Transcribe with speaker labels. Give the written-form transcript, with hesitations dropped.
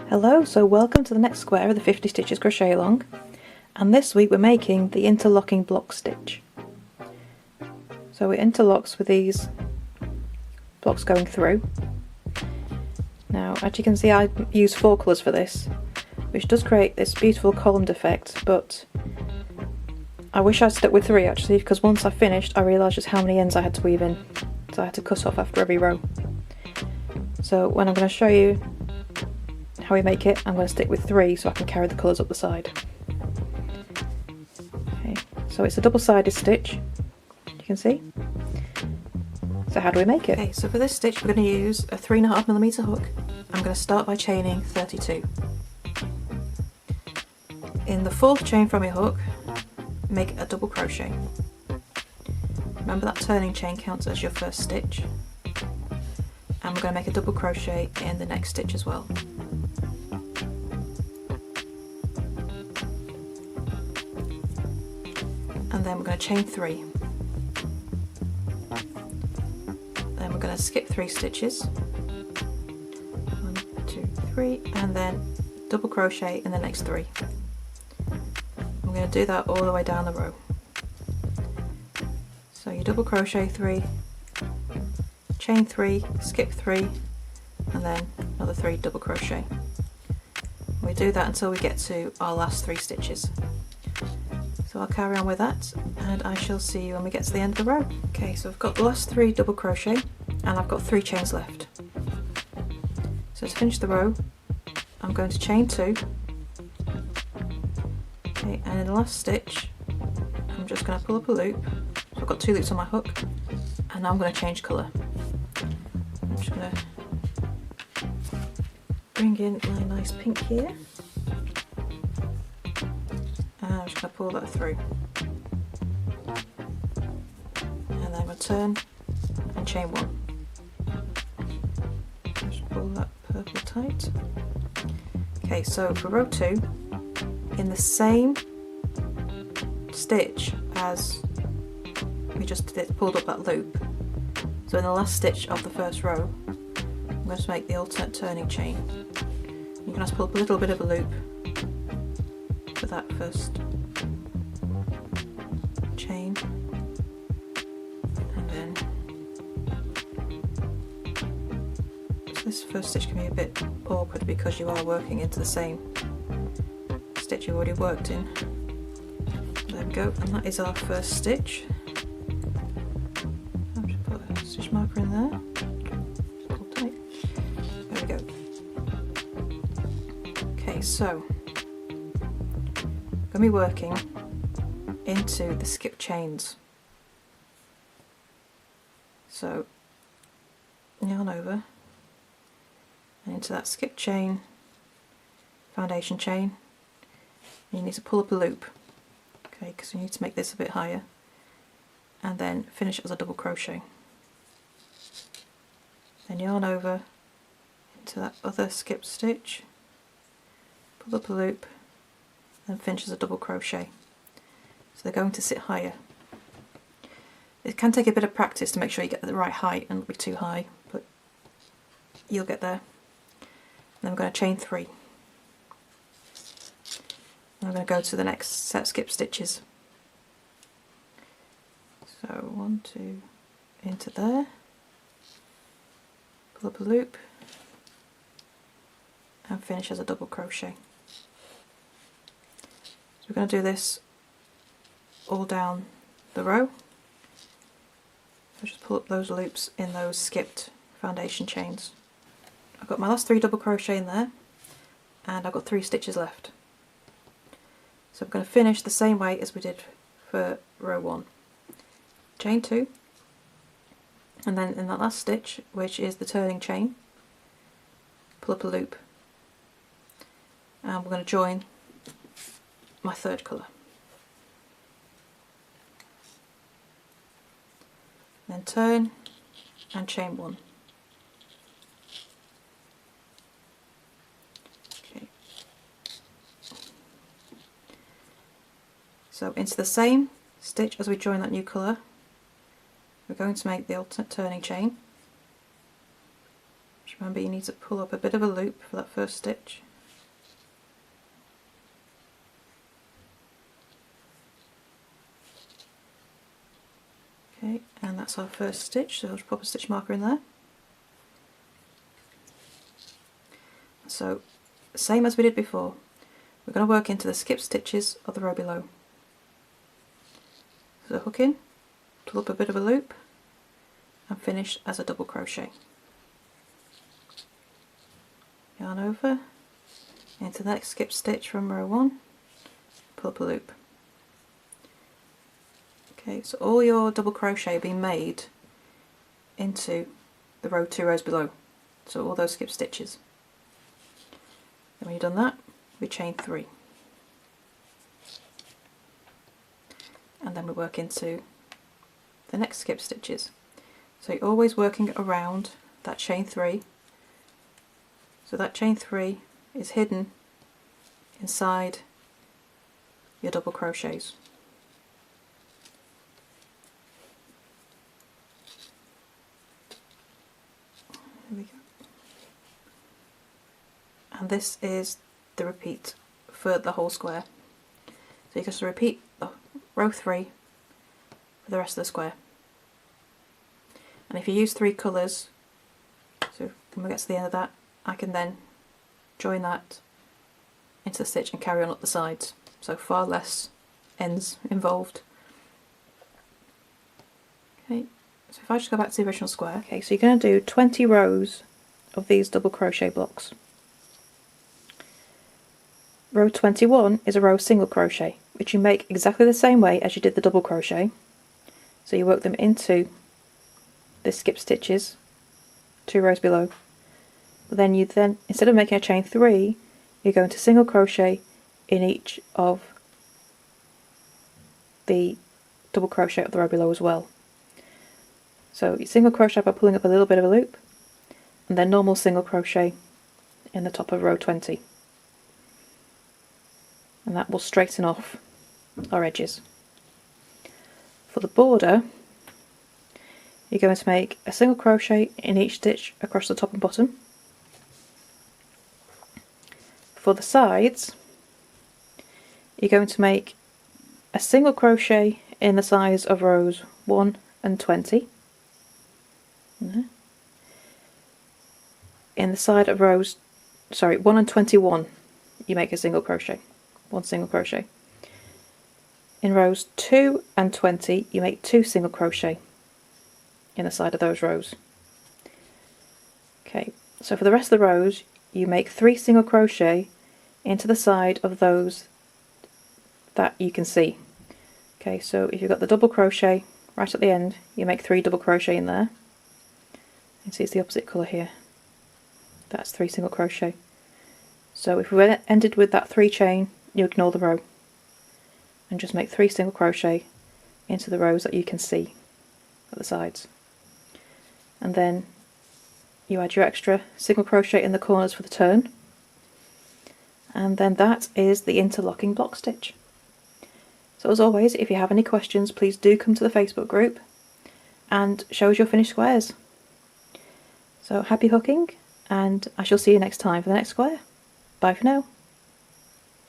Speaker 1: Hello, so welcome to the next square of the 50 Stitches Crochet Along, and this week we're making the interlocking block stitch. So it interlocks with these blocks going through. Now, as you can see, I use 4 colours for this, which does create this beautiful columned effect, but I wish I'd stuck with 3 actually, because once I finished I realised just how many ends I had to weave in, so I had to cut off after every row. So when I'm going to show you how we make it, I'm going to stick with 3 so I can carry the colours up the side. Okay, so it's a double-sided stitch, you can see. So how do we make it? Okay, so for this stitch we're going to use a 3.5mm hook. I'm going to start by chaining 32. In the 4th chain from your hook, make a double crochet. Remember that turning chain counts as your first stitch. And we're going to make a double crochet in the next stitch as well. And then we're going to chain 3. Then we're going to skip 3 stitches. 1, 2, 3, and then double crochet in the next 3. I'm going to do that all the way down the row. So you double crochet 3, chain 3, skip 3, and then another 3 double crochet. We do that until we get to our last 3 stitches. So I'll carry on with that and I shall see you when we get to the end of the row. Okay, so I've got the last 3 double crochet and I've got 3 chains left. So to finish the row I'm going to chain 2. Okay, and in the last stitch I'm just going to pull up a loop. So I've got 2 loops on my hook and now I'm going to change colour. I'm just going to bring in my nice pink here. And I'm just going to pull that through. And then return and chain 1. Just pull that purple tight. Okay, so for row 2, in the same stitch as we just pulled up that loop, so in the last stitch of the first row, I'm going to make the alternate turning chain. You can just pull up a little bit of a loop for that first chain, and then so this first stitch can be a bit awkward because you are working into the same stitch you've already worked in. There we go, and that is our first stitch. I'll just put a stitch marker in there. Pull tight. There we go. Okay, so I'm going to be working into the skip chains. So yarn over and into that skip chain, foundation chain, and you need to pull up a loop, okay, because you need to make this a bit higher, and then finish it as a double crochet. Then yarn over into that other skip stitch, pull up a loop, and finish as a double crochet. So they're going to sit higher. It can take a bit of practice to make sure you get the right height and not be too high, but you'll get there. And then we're going to chain 3. And I'm going to go to the next set of skip stitches. So 1, 2, into there, pull up a loop, and finish as a double crochet. So we're going to do this all down the row. So just pull up those loops in those skipped foundation chains. I've got my last 3 double crochet in there and I've got 3 stitches left. So I'm going to finish the same way as we did for row 1. Chain 2, and then in that last stitch, which is the turning chain, pull up a loop, and we're going to join my 3rd colour. Then turn and chain 1. Okay. So into the same stitch as we join that new colour, we're going to make the alternate turning chain. Just remember you need to pull up a bit of a loop for that first stitch. Okay, and that's our first stitch, so I'll just pop a stitch marker in there. So, same as we did before, we're going to work into the skip stitches of the row below. So hook in, pull up a bit of a loop, and finish as a double crochet. Yarn over, into the next skip stitch from row 1, pull up a loop. Okay, so all your double crochet being made into the row 2 rows below, so all those skip stitches. Then when you've done that, we chain 3. And then we work into the next skip stitches. So you're always working around that chain 3. So that chain 3 is hidden inside your double crochets. There we go. And this is the repeat for the whole square. So you just repeat the row 3 for the rest of the square. And if you use 3 colours, so when we get to the end of that, I can then join that into the stitch and carry on up the sides. So far less ends involved. Okay, so if I just go back to the original square. Okay, so you're going to do 20 rows of these double crochet blocks. Row 21 is a row single crochet, which you make exactly the same way as you did the double crochet. So you work them into the skip stitches 2 rows below. But then instead of making a chain 3, you're going to single crochet in each of the double crochet of the row below as well. So you single crochet by pulling up a little bit of a loop, and then normal single crochet in the top of row 20. And that will straighten off our edges. For the border, you're going to make a single crochet in each stitch across the top and bottom. For the sides, you're going to make a single crochet in the sides of rows 1 and 20. In the side of rows, 1 and 21, you make a single crochet. 1 single crochet. In rows 2 and 20 you make 2 single crochet in the side of those rows. Okay, so for the rest of the rows you make 3 single crochet into the side of those that you can see. Okay, so if you've got the double crochet right at the end, you make 3 double crochet in there. You can see it's the opposite colour here. That's 3 single crochet. So if we ended with that 3 chain, you ignore the row and just make 3 single crochet into the rows that you can see at the sides. And then you add your extra single crochet in the corners for the turn. And then that is the interlocking block stitch. So as always, if you have any questions, please do come to the Facebook group and show us your finished squares. So happy hooking, and I shall see you next time for the next square. Bye for now.